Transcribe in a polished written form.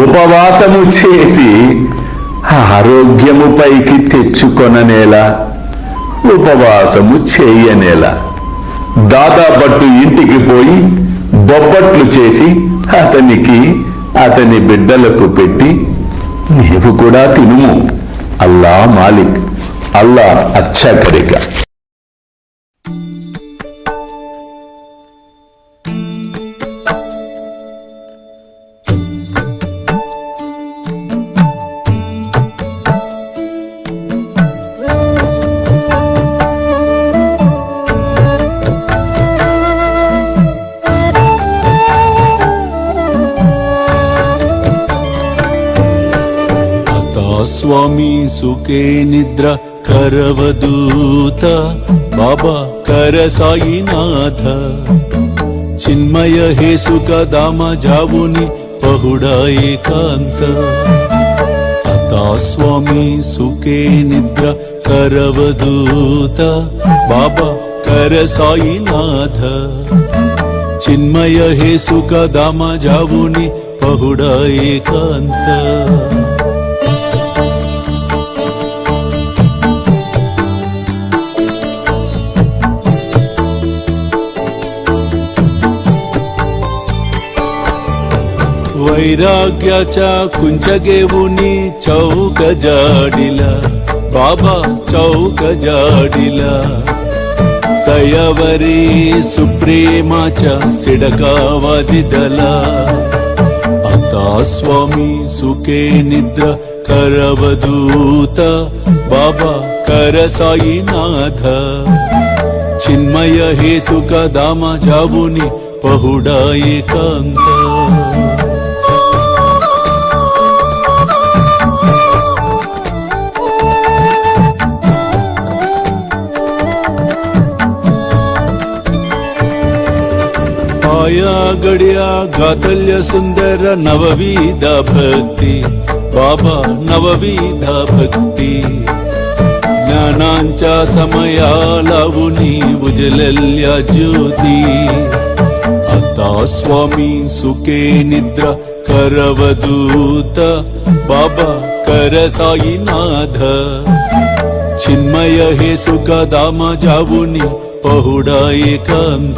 ఉపవాసము చేసి ఆరోగ్యము పైకి తెచ్చుకొననేలా, ఉపవాసము చేయనేలా. దాదాపట్టు ఇంటికి పోయి బొబ్బట్లు చేసి అతనికి అతని బిడ్డలకు పెట్టి, నీవు కూడా తినుము, అల్లా మాలిక్, అల్లా అచ్చా కరేగా. స్వామి సుఖే నిద్ర కరవదూత బాబా కర సాయినాథ చిన్మయ హే సుఖ దామ జావుని పహుడా ఏకాంత అతా స్వామి సుఖే నిద్ర కరవదూత బాబా కర సాయినాథ చిన్మయ హే సుఖ దామ జావుని పహుడా ఏకాంత वैराग्याच्या कुंचगेवुनी चौक जाडिला बाबा चौक जाडिला तयावरी सुप्रेमाच्या सिडकावादिदला आता स्वामी सुखे निद्रा करवदूत बाबा कर साईनाथ चिन्मय हे सुख दामा जावुनी पहुडा एकांत आया गड्या गातल्य सुंदर नवविधा भक्ती बाबा नवविधा भक्ती ज्ञानांच्या समया लावुनी उजलल्या ज्योती आता स्वामी सुखे निद्रा करवदूत बाबा कर साईनाथ चिन्मय हे सुख दामा जावुनी पहुडा एकांत